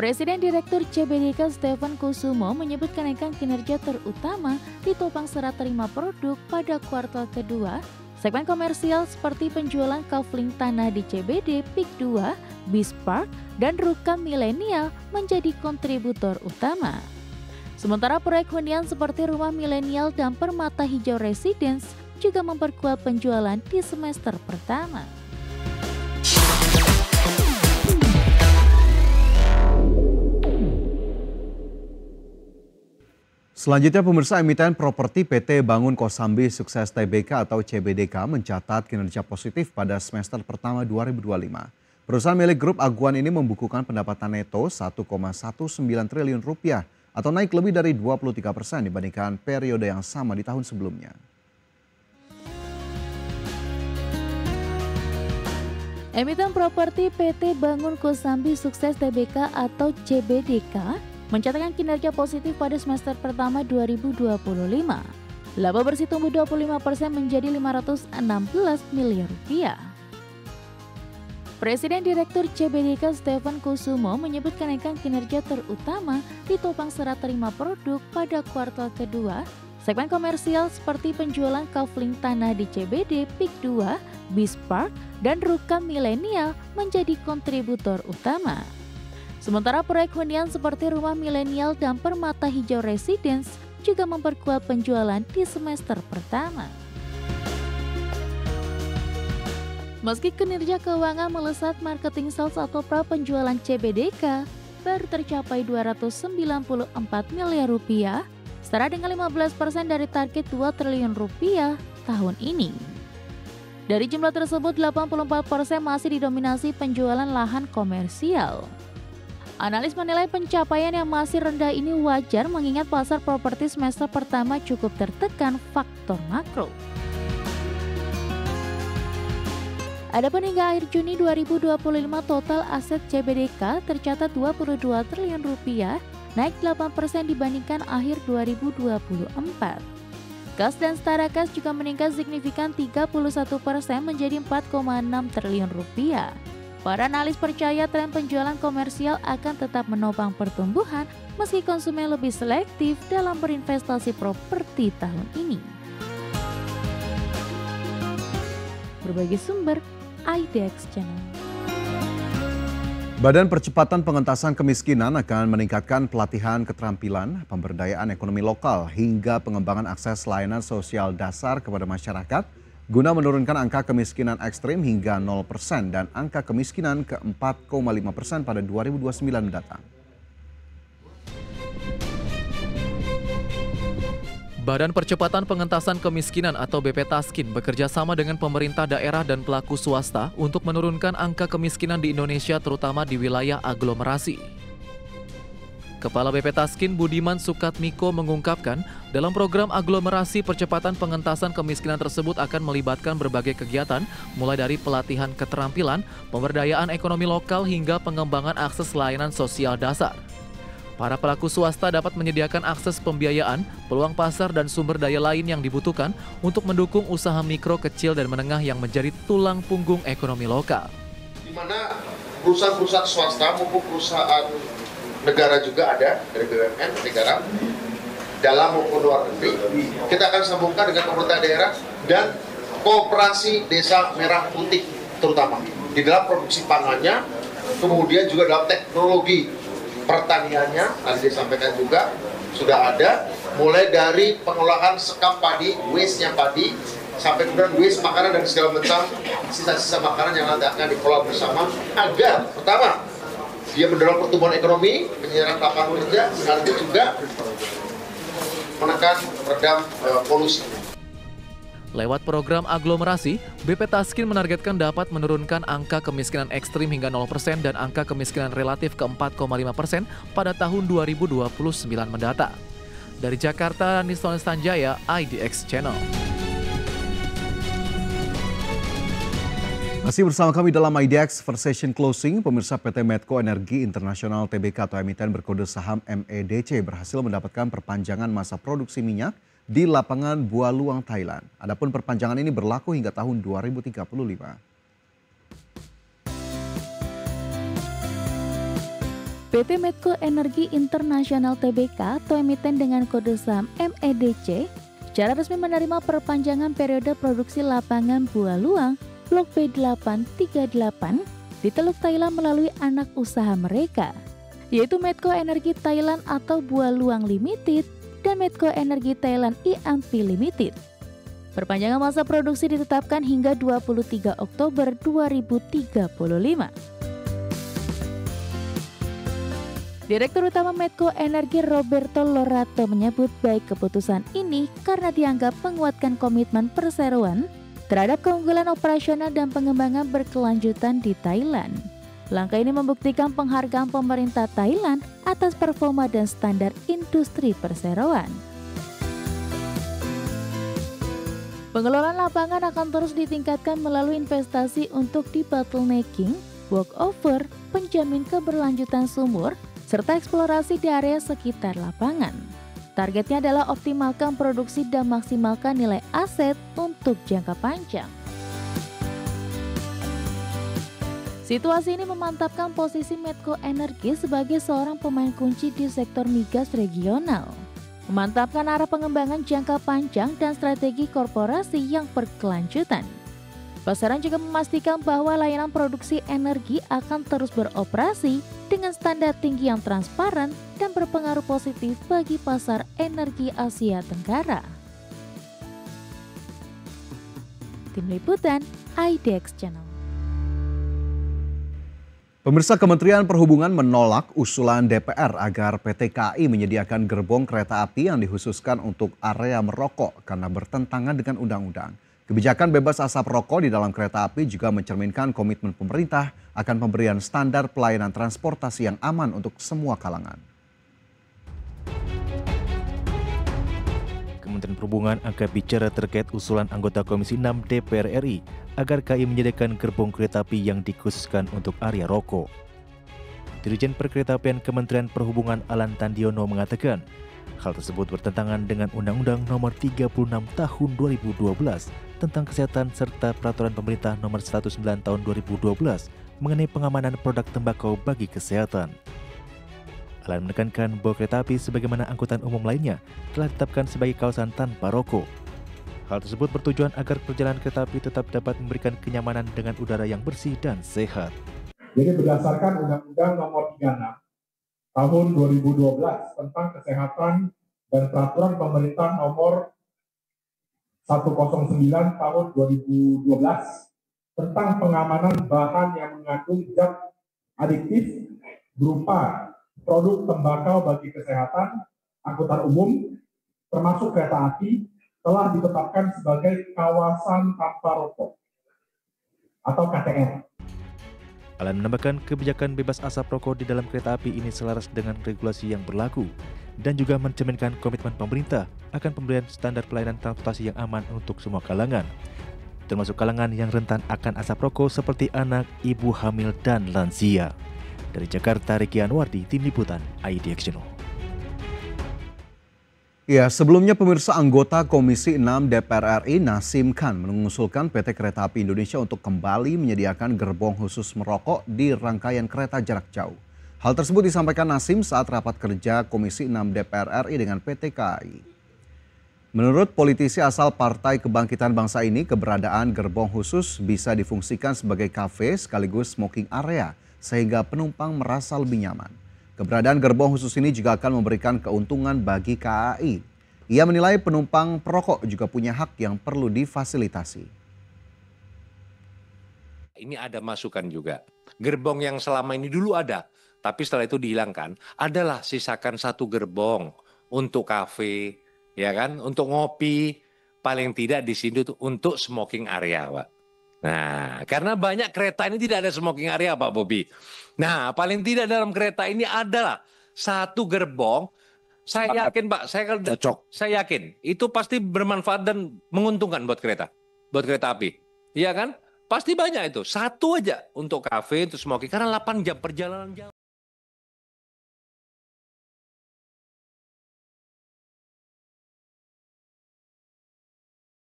Presiden Direktur CBDK Stephen Kusumo menyebut kenaikan kinerja terutama ditopang serah terima produk pada kuartal kedua. Segmen komersial seperti penjualan kafling tanah di CBD Peak 2, Bispark, dan Rukam Milenial menjadi kontributor utama. Sementara proyek hunian seperti Rumah Milenial dan Permata Hijau Residence juga memperkuat penjualan di semester pertama. Selanjutnya pemirsa, emiten properti PT Bangun Kosambi Sukses Tbk atau CBDK mencatat kinerja positif pada semester pertama 2025. Perusahaan milik grup Aguan ini membukukan pendapatan neto 1,19 triliun rupiah atau naik lebih dari 23% dibandingkan periode yang sama di tahun sebelumnya. Emiten properti PT Bangun Kosambi Sukses Tbk atau CBDK mencatatkan kinerja positif pada semester pertama 2025. Laba bersih tumbuh 25% menjadi 516 miliar rupiah. Presiden Direktur CBDK Stephen Kusumo menyebut kenaikan kinerja terutama ditopang serah terima produk pada kuartal kedua. Segmen komersial seperti penjualan kafling tanah di CBD Peak 2, Bispark, dan Rukam Milenial menjadi kontributor utama. Sementara proyek hunian seperti Rumah Milenial dan Permata Hijau Residence juga memperkuat penjualan di semester pertama. Meski kinerja keuangan melesat, marketing sales atau pra-penjualan CBDK baru tercapai 294 miliar rupiah, setara dengan 15% dari target 2 triliun rupiah tahun ini. Dari jumlah tersebut, 84% masih didominasi penjualan lahan komersial. Analis menilai pencapaian yang masih rendah ini wajar mengingat pasar properti semester pertama cukup tertekan faktor makro. Adapun hingga akhir Juni 2025 total aset CBDK tercatat 22 triliun rupiah, naik 8% dibandingkan akhir 2024. Kas dan setara kas juga meningkat signifikan 31% menjadi 4,6 triliun rupiah. Para analis percaya tren penjualan komersial akan tetap menopang pertumbuhan meski konsumen lebih selektif dalam berinvestasi properti tahun ini. Berbagai sumber, IDX Channel. Badan Percepatan Pengentasan Kemiskinan akan meningkatkan pelatihan keterampilan, pemberdayaan ekonomi lokal hingga pengembangan akses layanan sosial dasar kepada masyarakat guna menurunkan angka kemiskinan ekstrim hingga 0% dan angka kemiskinan ke 4,5% pada 2029 mendatang. Badan Percepatan Pengentasan Kemiskinan atau BPTASKIN bekerja sama dengan pemerintah daerah dan pelaku swasta untuk menurunkan angka kemiskinan di Indonesia terutama di wilayah aglomerasi. Kepala BPTASKIN Budiman Sukatmiko mengungkapkan, dalam program aglomerasi percepatan pengentasan kemiskinan tersebut akan melibatkan berbagai kegiatan, mulai dari pelatihan keterampilan, pemberdayaan ekonomi lokal hingga pengembangan akses layanan sosial dasar. Para pelaku swasta dapat menyediakan akses pembiayaan, peluang pasar dan sumber daya lain yang dibutuhkan untuk mendukung usaha mikro, kecil, dan menengah yang menjadi tulang punggung ekonomi lokal. Di mana perusahaan-perusahaan swasta maupun perusahaan negara juga ada dari BUMN negara dalam maupun luar negeri. Kita akan sambungkan dengan pemerintah daerah dan koperasi desa merah putih terutama di dalam produksi pangannya, kemudian juga dalam teknologi pertaniannya. Tadi disampaikan juga sudah ada mulai dari pengolahan sekam padi, waste-nya padi sampai kemudian waste makanan dan segala macam sisa-sisa makanan yang nanti akan dikelola bersama agar pertama dia mendorong pertumbuhan ekonomi, menyerap lapangan kerja, sekaligus juga menekan redam polusi. Lewat program aglomerasi, BPTASKIN menargetkan dapat menurunkan angka kemiskinan ekstrim hingga 0% dan angka kemiskinan relatif ke 4,5% pada tahun 2029 mendatang. Dari Jakarta, Niston Sanjaya, IDX Channel. Masih bersama kami dalam IDX First Session Closing, pemirsa PT Medco Energi Internasional Tbk atau emiten berkode saham MEDC berhasil mendapatkan perpanjangan masa produksi minyak di lapangan Bualuang, Thailand. Adapun perpanjangan ini berlaku hingga tahun 2035. PT Medco Energi Internasional Tbk atau emiten dengan kode saham MEDC secara resmi menerima perpanjangan periode produksi lapangan buah luang Blok B838 di Teluk Thailand melalui anak usaha mereka, yaitu Medco Energi Thailand atau Buah Luang Limited dan Medco Energi Thailand IMP Limited. Perpanjangan masa produksi ditetapkan hingga 23 Oktober 2035. Direktur Utama Medco Energi Roberto Lorato menyebut baik keputusan ini karena dianggap menguatkan komitmen perseroan terhadap keunggulan operasional dan pengembangan berkelanjutan di Thailand. Langkah ini membuktikan penghargaan pemerintah Thailand atas performa dan standar industri perseroan. Pengelolaan lapangan akan terus ditingkatkan melalui investasi untuk debottlenecking, walkover, penjamin keberlanjutan sumur, serta eksplorasi di area sekitar lapangan. Targetnya adalah optimalkan produksi dan maksimalkan nilai aset untuk jangka panjang. Situasi ini memantapkan posisi Medco Energi sebagai seorang pemain kunci di sektor migas regional, memantapkan arah pengembangan jangka panjang dan strategi korporasi yang berkelanjutan. Pasaran juga memastikan bahwa layanan produksi energi akan terus beroperasi dengan standar tinggi yang transparan dan berpengaruh positif bagi pasar energi Asia Tenggara. Tim Liputan, IDX Channel. Pemirsa, Kementerian Perhubungan menolak usulan DPR agar PT KAI menyediakan gerbong kereta api yang dikhususkan untuk area merokok karena bertentangan dengan undang-undang. Kebijakan bebas asap rokok di dalam kereta api juga mencerminkan komitmen pemerintah akan pemberian standar pelayanan transportasi yang aman untuk semua kalangan. Kementerian Perhubungan angkat bicara terkait usulan anggota Komisi 6 DPR RI agar KAI menyediakan gerbong kereta api yang dikhususkan untuk area rokok. Dirjen Perkeretaapian Kementerian Perhubungan Alan Tandiono mengatakan, hal tersebut bertentangan dengan Undang-Undang Nomor 36 Tahun 2012 tentang Kesehatan serta Peraturan Pemerintah Nomor 109 Tahun 2012 mengenai pengamanan produk tembakau bagi kesehatan. Alan menekankan bahwa kereta api sebagaimana angkutan umum lainnya telah ditetapkan sebagai kawasan tanpa rokok. Hal tersebut bertujuan agar perjalanan kereta api tetap dapat memberikan kenyamanan dengan udara yang bersih dan sehat. Jadi berdasarkan Undang-Undang Nomor 36 Tahun 2012 tentang Kesehatan dan Peraturan Pemerintah Nomor 109 Tahun 2012 tentang pengamanan bahan yang mengandung zat adiktif berupa produk tembakau bagi kesehatan, angkutan umum, termasuk kereta api, telah ditetapkan sebagai kawasan tanpa rokok atau KTR. Alan menambahkan kebijakan bebas asap rokok di dalam kereta api ini selaras dengan regulasi yang berlaku dan juga mencerminkan komitmen pemerintah akan pemberian standar pelayanan transportasi yang aman untuk semua kalangan, termasuk kalangan yang rentan akan asap rokok seperti anak, ibu hamil, dan lansia. Dari Jakarta, Riki Anwardi, Tim Liputan, IDX Channel. Ya, sebelumnya pemirsa, anggota Komisi 6 DPR RI Nasim Khan mengusulkan PT Kereta Api Indonesia untuk kembali menyediakan gerbong khusus merokok di rangkaian kereta jarak jauh. Hal tersebut disampaikan Nasim saat rapat kerja Komisi 6 DPR RI dengan PT KAI. Menurut politisi asal Partai Kebangkitan Bangsa ini, keberadaan gerbong khusus bisa difungsikan sebagai kafe sekaligus smoking area sehingga penumpang merasa lebih nyaman. Keberadaan gerbong khusus ini juga akan memberikan keuntungan bagi KAI. Ia menilai penumpang perokok juga punya hak yang perlu difasilitasi. Ini ada masukan juga. Gerbong yang selama ini dulu ada, tapi setelah itu dihilangkan, adalah sisakan satu gerbong untuk kafe, ya kan, untuk ngopi, paling tidak di sini untuk smoking area, Pak. Nah, karena banyak kereta ini tidak ada smoking area, Pak Bobi. Nah, paling tidak dalam kereta ini adalah satu gerbong. Saya yakin, Pak, saya yakin itu pasti bermanfaat dan menguntungkan buat kereta api. Iya kan? Pasti banyak itu. Satu aja untuk kafe, untuk smoking, karena 8 jam perjalanan jauh.